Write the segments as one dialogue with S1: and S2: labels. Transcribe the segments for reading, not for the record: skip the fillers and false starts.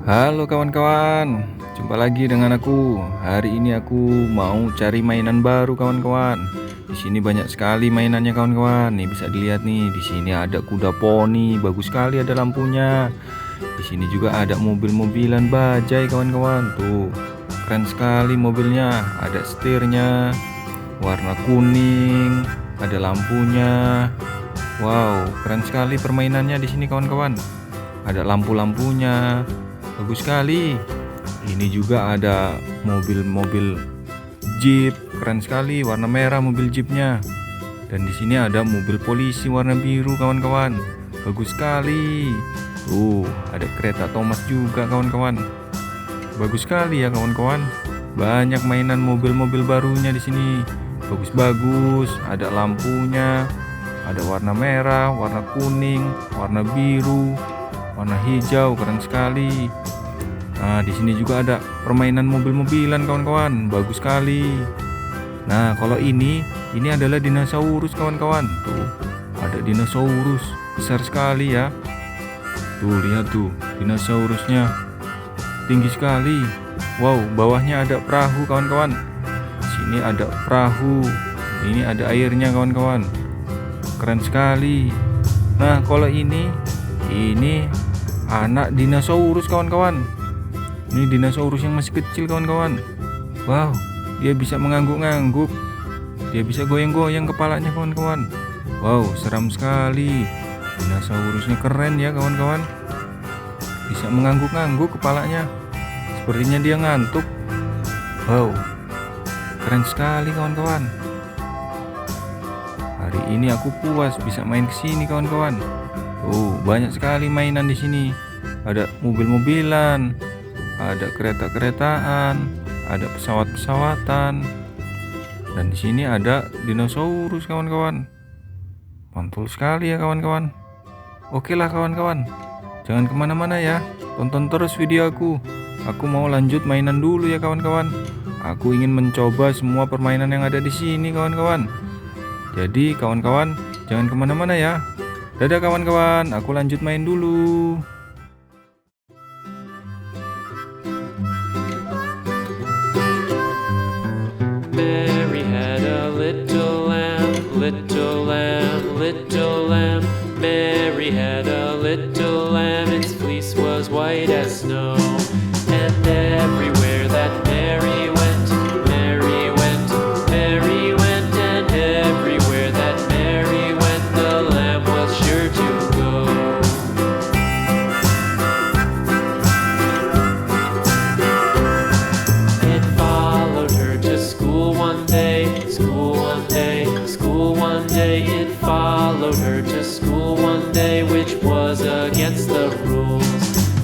S1: Halo kawan-kawan, jumpa lagi dengan aku. Hari ini aku mau cari mainan baru kawan-kawan. Di sini banyak sekali mainannya kawan-kawan. Nih bisa dilihat nih, di sini ada kuda poni, bagus sekali ada lampunya. Di sini juga ada mobil-mobilan bajai kawan-kawan. Tuh, keren sekali mobilnya. Ada setirnya, warna kuning, ada lampunya. Wow, keren sekali permainannya di sini kawan-kawan. Ada lampu-lampunya. Bagus sekali. Ini juga ada mobil-mobil jeep, keren sekali, warna merah mobil jeepnya. Dan di sini ada mobil polisi warna biru kawan-kawan. Bagus sekali. Tuh, ada kereta Thomas juga kawan-kawan. Bagus sekali ya kawan-kawan. Banyak mainan mobil-mobil barunya di sini. Bagus-bagus, ada lampunya, ada warna merah, warna kuning, warna biru, warna hijau, keren sekali. Nah, di sini juga ada permainan mobil-mobilan kawan-kawan, bagus sekali. Nah, kalau ini adalah dinosaurus kawan-kawan. Tuh, ada dinosaurus besar sekali ya. Tuh, lihat tuh, dinosaurusnya tinggi sekali. Wow, bawahnya ada perahu kawan-kawan. Sini ada perahu. Ini ada airnya kawan-kawan. Keren sekali. Nah, kalau ini anak dinosaurus kawan-kawan. Ini dinosaurus yang masih kecil kawan-kawan. Wow, dia bisa mengangguk-ngangguk. Dia bisa goyang-goyang kepalanya kawan-kawan. Wow, seram sekali. Dinosaurusnya keren ya kawan-kawan. Bisa mengangguk-ngangguk kepalanya. Sepertinya dia ngantuk. Wow, keren sekali kawan-kawan. Hari ini aku puas bisa main kesini kawan-kawan. Oh, banyak sekali mainan di sini. Ada mobil-mobilan, ada kereta-keretaan, ada pesawat-pesawatan. Dan di sini ada dinosaurus kawan-kawan. Mantul sekali ya kawan-kawan. Oke lah kawan-kawan, jangan kemana-mana ya. Tonton terus video aku. Aku mau lanjut mainan dulu ya kawan-kawan. Aku ingin mencoba semua permainan yang ada di sini kawan-kawan. Jadi kawan-kawan jangan kemana-mana ya. Dadah kawan-kawan, aku lanjut main dulu.
S2: Mary had a little lamb, little lamb, little lamb. Mary had a little lamb, its fleece was white as snow. And everywhere that Mary went, Mary went, Mary went, and everywhere that Mary went, the lamb was sure to go. It followed her to school one day, school one day, school one day. It followed her to school one day, which was against the rules.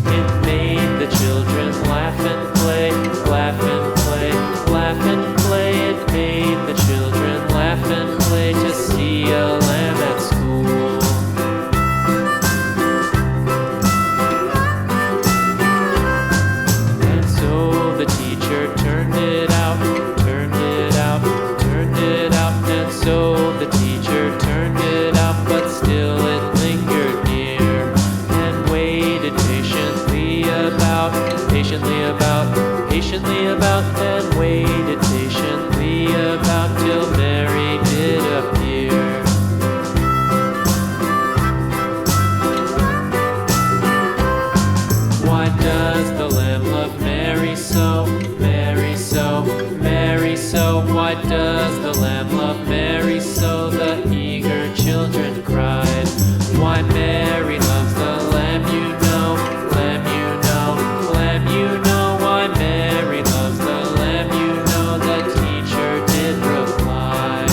S2: It made the children laugh and play, laugh and play, laugh and play. It made the children laugh and play to see a lamb at school. And so the teacher turned it out, turned it out, turned it out. And so the teacher turned it out, but still it lingered near and waited patiently about, patiently about, patiently about, and waited patiently about till Mary did appear. Why does the lamb love Mary so, Mary so, Mary so? Why does the lamb love Mary so? The eager children cried. Why Mary loves the lamb, you know, lamb, you know, lamb, you know. Why Mary loves the lamb, you know, the teacher did reply.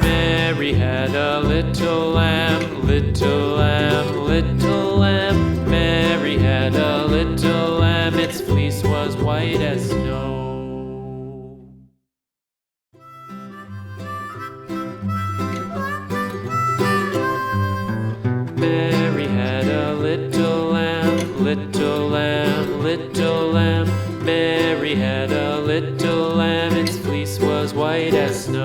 S2: Mary had a little lamb, little lamb, little lamb. Mary had a little lamb, its fleece was white as snow. Mary had a little lamb, little lamb, little lamb. Mary had a little lamb, its fleece was white as snow.